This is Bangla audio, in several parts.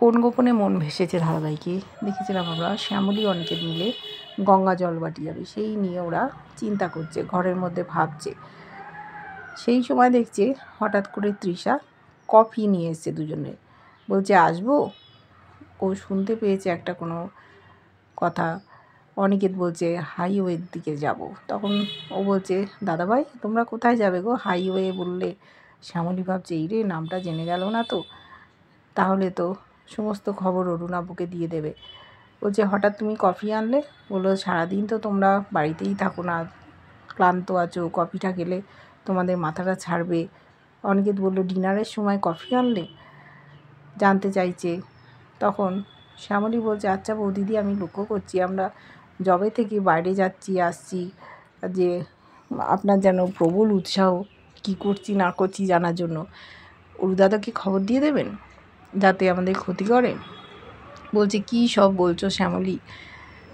কোন গোপনে মন ভেসেছে ধারাবাহিকে দেখেছিলাম আমরা শ্যামলী অনিকেত মিলে গঙ্গা জল বাটি যাবে, সেই নিয়ে ওরা চিন্তা করছে, ঘরের মধ্যে ভাবছে। সেই সময় দেখছে হঠাৎ করে তৃষা কফি নিয়ে এসছে দুজনে, বলছে আসবো। ও শুনতে পেয়েছে একটা কোনো কথা, অনিকেত বলছে হাইওয়ের দিকে যাব। তখন ও বলছে দাদাভাই তোমরা কোথায় যাবে গো? হাইওয়ে বললে শ্যামলী ভাবছে এই রে, নামটা জেনে গেল না তো, তাহলে তো সমস্ত খবর অরুণাবুকে দিয়ে দেবে। বলছে হঠাৎ তুমি কফি আনলে? বললো সারাদিন তো তোমরা বাড়িতেই থাকো না, ক্লান্ত আছো, কফিটা খেলে তোমাদের মাথাটা ছাড়বে। অনিকেত বলল ডিনারের সময় কফি আনলে? জানতে চাইছে। তখন শ্যামলী বলছে আচ্ছা বৌদিদি, আমি লক্ষ্য করছি আমরা যবে থেকে বাইরে যাচ্ছি আসছি, যে আপনার যেন প্রবল উৎসাহ কি করছি না করছি জানার জন্য। অরুদাদাকে খবর দিয়ে দেবেন যাতে আমাদের ক্ষতি করে। বলছে কি সব বলছো শ্যামলী?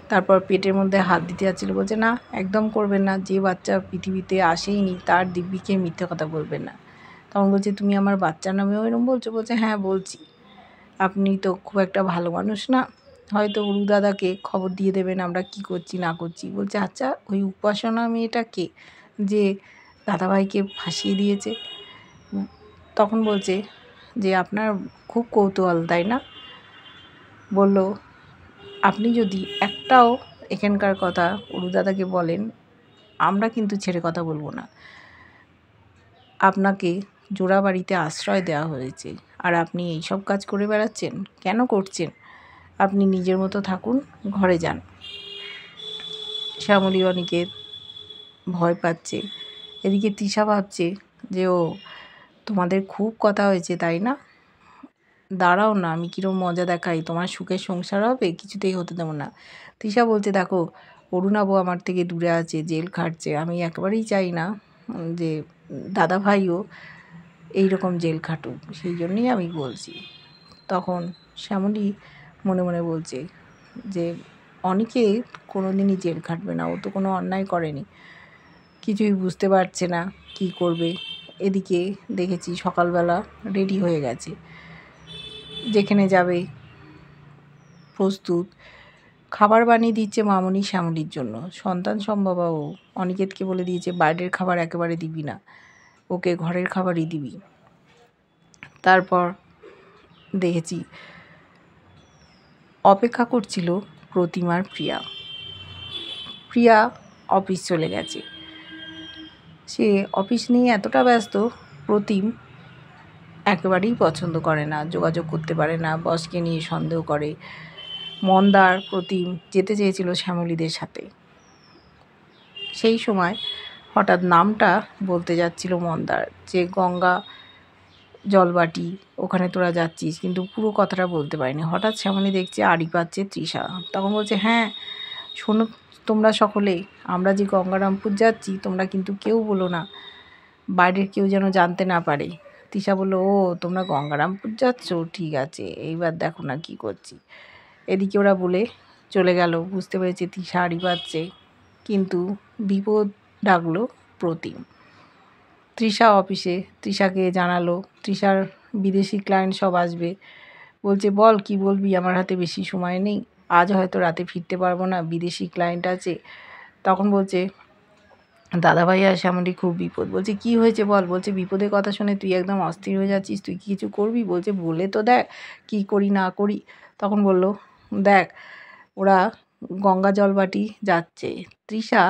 তারপর পেটের মধ্যে হাত দিতে যাচ্ছিল, বলছে না একদম করবেন না, যে বাচ্চা পৃথিবীতে আসেইনি তার দিব্যিকে মিথ্যে কথা বলবেন না। তখন বলছে তুমি আমার বাচ্চার নামেও এরকম বলছো? বলছে হ্যাঁ বলছি, আপনি তো খুব একটা ভালো মানুষ না, হয়তো অরুদাদাকে খবর দিয়ে দেবেন আমরা কি করছি না করছি। বলছে আচ্ছা ওই উপাসনা মেয়েটা কে যে দাদাভাইকে ফাঁসিয়ে দিয়েছে? তখন বলছে যে আপনার খুব কৌতূহল তাই না? বলল আপনি যদি একটাও এখানকার কথা অরুদাদাকে বলেন, আমরা কিন্তু ছেড়ে কথা বলবো না। আপনাকে জোড়াবাড়িতে আশ্রয় দেওয়া হয়েছে, আর আপনি এই সব কাজ করে বেড়াচ্ছেন, কেন করছেন? আপনি নিজের মতো থাকুন, ঘরে যান। শ্যামলী অনিকেত ভয় পাচ্ছে। এদিকে তৃষা ভাবছে যে ও তোমাদের খুব কথা হয়েছে তাই না? দাঁড়াও না, আমি কীরকম মজা দেখাই, তোমার সুখের সংসার হবে, কিছুতেই হতে দেবো না। তৃষা বলছে দেখো অরুণাবু আমার থেকে দূরে আছে, জেল খাটছে, আমি একেবারেই চাই না যে দাদাভাইও এইরকম জেল খাটুক, সেই জন্যই আমি বলছি। তখন শ্যামলী মনে মনে বলছে যে অনেকে কোনো দিনই জেল খাটবে না, ও তো কোনো অন্যায় করেনি। কিছুই বুঝতে পারছে না কি করবে। এদিকে দেখেছি সকালবেলা রেডি হয়ে গেছে, যেখানে যাবে প্রস্তুত। খাবার বানিয়ে দিচ্ছে মামনি শ্যামলীর জন্য, সন্তান সম্ভবা ও অনিকেতকে বলে দিয়েছে বাইরের খাবার একেবারে দিবি না, ওকে ঘরের খাবারই দিবি। তারপর দেখেছি অপেক্ষা করছিল প্রতিমার প্রিয়া। প্রিয়া অফিস চলে গেছে, সে অফিস নিয়ে এতটা ব্যস্ত, প্রতিম একেবারেই পছন্দ করে না, যোগাযোগ করতে পারে না, বসকে নিয়ে সন্দেহ করে। মন্দার প্রতিম যেতে চেয়েছিল শ্যামলীদের সাথে। সেই সময় হঠাৎ নামটা বলতে যাচ্ছিল মন্দার, যে গঙ্গা জলবাটি ওখানে তোরা যাচ্ছিস, কিন্তু পুরো কথাটা বলতে পারিনি। হঠাৎ শ্যামলী দেখছে আড়ি পাচ্ছে তৃষা। তখন বলছে হ্যাঁ শোনো তোমরা সকলে, আমরা যে গঙ্গারামপুর যাচ্ছি তোমরা কিন্তু কেউ বলো না, বাইরের কেউ যেন জানতে না পারে। তৃষা বললো ও তোমরা গঙ্গারামপুর যাচ্ছ, ঠিক আছে এইবার দেখো না কি করছি। এদিকে ওরা বলে চলে গেল। বুঝতে পেরেছে তৃষা আড়ি পাচ্ছে, কিন্তু বিপদ ডাকলো প্রতিম। তৃষা অফিসে তৃষাকে জানালো তৃষার বিদেশি ক্লায়েন্ট সব আসবে। বলছে বল কি বলবি, আমার হাতে বেশি সময় নেই, আজ হয়তো রাতে ফিরতে পারবো না, বিদেশি ক্লায়েন্ট আছে। তখন বলছে দাদাভাই আর শ্যামলী খুব বিপদ। বলছে কি হয়েছে বল? বলছে বিপদের কথা শুনে তুই একদম অস্থির হয়ে যাচ্ছিস, তুই কি কিছু করবি? বলছে বলে তো দেখ কি করি না করি। তখন বলল দেখ ওরা গঙ্গা জলবাটি যাচ্ছে, তৃষা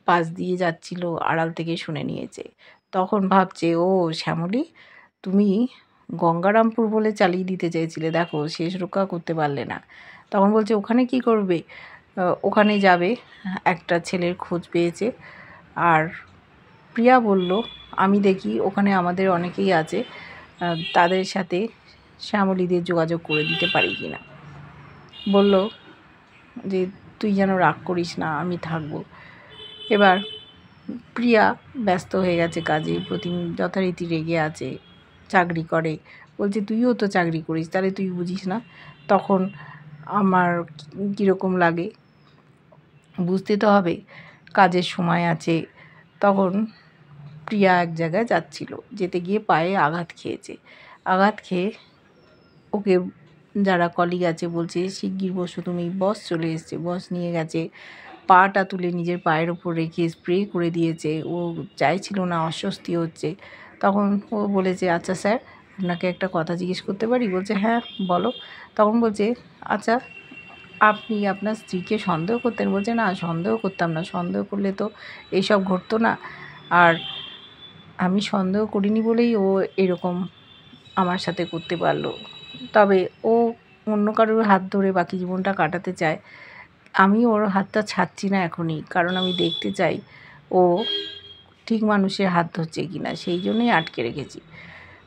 পাশ দিয়ে যাচ্ছিল, আড়াল থেকে শুনে নিয়েছে। তখন ভাবছে ও শ্যামলী তুমি গঙ্গারামপুর বলে চালিয়ে দিতে চেয়েছিলে, দেখো শেষ রক্ষা করতে পারলে না। তখন বলছে ওখানে কি করবে? ওখানে যাবে, একটা ছেলের খোঁজ পেয়েছে। আর প্রিয়া বলল আমি দেখি ওখানে আমাদের অনেকেই আছে, তাদের সাথে শ্যামলীদের যোগাযোগ করে দিতে পারি কি না। বলল যে তুই যেন রাগ করিস না, আমি থাকবো। এবার প্রিয়া ব্যস্ত হয়ে গেছে কাজে, প্রতিম যথারীতি রেগে আছে, চাকরি করে। বলছে তুইও তো চাকরি করিস, তাহলে তুই বুঝিস না তখন আমার কীরকম লাগে, বুঝতে তো হবে, কাজের সময় আছে। তখন প্রিয়া এক জায়গায় যাচ্ছিল, যেতে গিয়ে পায়ে আঘাত খেয়েছে। আঘাত খেয়ে ওকে যারা কলিগ আছে বলছে শিগগির বসো তুমি, বস চলে এসছে, বস নিয়ে গেছে, পাটা তুলে নিজের পায়ের ওপর রেখে স্প্রে করে দিয়েছে। ও চাইছিল না, অস্বস্তি হচ্ছে। তখন ও বলেছে, আচ্ছা স্যার আপনাকে একটা কথা জিজ্ঞেস করতে পারি? বলছে হ্যাঁ বলো। তখন বলছে, আচ্ছা আপনি আপনার স্ত্রীকে সন্দেহ করতেন? বলছে না, সন্দেহ করতাম না, সন্দেহ করলে তো এইসব ঘটতো না। আর আমি সন্দেহ করিনি বলেই ও এরকম আমার সাথে করতে পারলো। তবে ও অন্য কারোর হাত ধরে বাকি জীবনটা কাটাতে চায়। আমি ওর হাতটা ছাড়ছি না এখনই, কারণ আমি দেখতে চাই ও ঠিক মানুষের হাত ধরছে কি না, সেই জন্যই আটকে রেখেছি।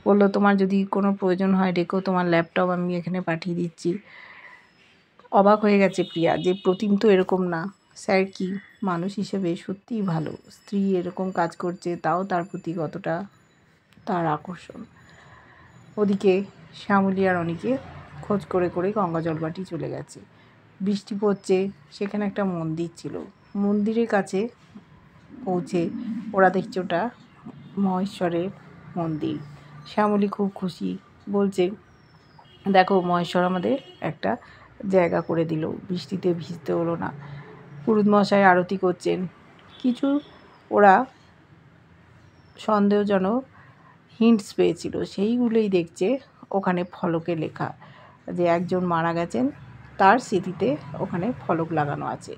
বললো তোমার যদি কোনো প্রয়োজন হয় ডেকো, তোমার ল্যাপটপ আমি এখানে পাঠিয়ে দিচ্ছি। অবাক হয়ে গেছে প্রিয়া যে প্রতিম তো এরকম না। স্যার কি মানুষ হিসেবে সত্যিই ভালো, স্ত্রী এরকম কাজ করছে তাও তার প্রতি কতটা তার আকর্ষণ। ওদিকে শ্যামলী আর অনিকে খোঁজ করে করে গঙ্গা জলবাটি চলে গেছে। বৃষ্টি পড়ছে, সেখানে একটা মন্দির ছিল। মন্দিরের কাছে পৌঁছে ওরা দেখছে ওটা মহেশ্বরের মন্দির। শ্যামলী খুব খুশি, বলছে দেখো মহেশ্বর আমাদের একটা জায়গা করে দিল, বৃষ্টিতে ভিজতে হলো না। পুরোহিত মশাই আরতি করছেন। কিছু ওরা সন্দেহজনক হিন্টস পেয়েছিল, সেইগুলোই দেখছে ওখানে ফলকে লেখা যে একজন মারা গেছেন, তার স্মৃতিতে ওখানে ফলক লাগানো আছে।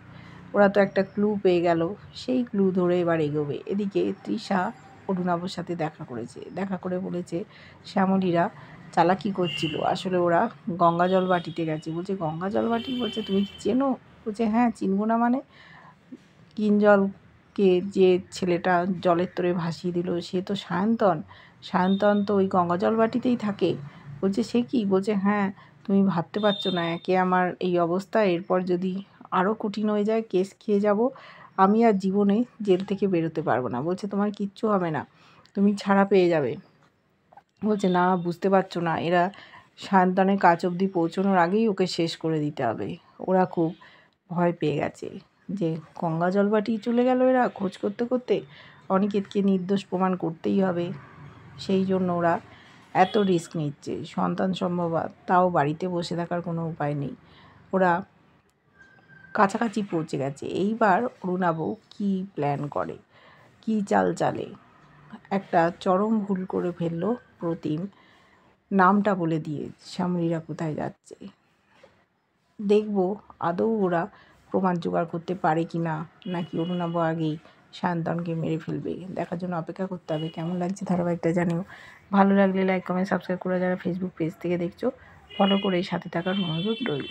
ওরা তো একটা ক্লু পেয়ে গেল, সেই ক্লু ধরে এবার এগোবে। এদিকে তৃষা অরুণাবর সাথে দেখা করেছে, দেখা করে বলেছে শ্যামলীরা চালাকি করছিল, আসলে ওরা গঙ্গা জল বাটিতে গেছে। বলছে গঙ্গা জল বাটি? বলছে তুমি কি চেনো? বলছে হ্যাঁ চিনবো না মানে? কিঞ্জলকে যে ছেলেটা জলের তোরে ভাসিয়ে দিল সে তো সায়ন্তন, সায়ন্তন তো ওই গঙ্গা জল বাটিতেই থাকে। বলছে সে কি? বলছে হ্যাঁ, তুমি ভাবতে পারছো না, একে আমার এই অবস্থা, এরপর যদি আরও কঠিন হয়ে যায়, কেস খেয়ে যাব, আমি আর জীবনে জেল থেকে বেরোতে পারবো না। বলছে তোমার কিচ্ছু হবে না, তুমি ছাড়া পেয়ে যাবে। বলছে না বুঝতে পারছো না, এরা সায়ন্তনের কাছ অবধি পৌঁছানোর আগেই ওকে শেষ করে দিতে হবে। ওরা খুব ভয় পেয়ে গেছে যে গঙ্গা জলবাটি চলে গেল এরা খোঁজ করতে করতে, অনিকেতকে নির্দোষ প্রমাণ করতেই হবে। সেই জন্য ওরা এত রিস্ক নিচ্ছে। সন্তান সম্ভবা, তাও বাড়িতে বসে থাকার কোনো উপায় নেই। ওরা কাছাকাছি পৌঁছে গেছে। এইবার অরুণাবু কী প্ল্যান করে, কী চাল চালে। একটা চরম ভুল করে ফেললো প্রতিম, নামটা বলে দিয়ে শ্যামলীরা কোথায় যাচ্ছে। দেখব আদৌ ওরা প্রমাণ জোগাড় করতে পারে কি না, নাকি অরুণাবু আগেই সায়ন্তনকে মেরে ফেলবে। দেখার জন্য অপেক্ষা করতে হবে। কেমন লাগছে ধারাবাহিকটা জানিও। ভালো লাগলে লাইক কমেন্ট সাবস্ক্রাইব করে, যারা ফেসবুক পেজ থেকে দেখছো ফলো করে সাথে থাকার অনুরোধ রইল।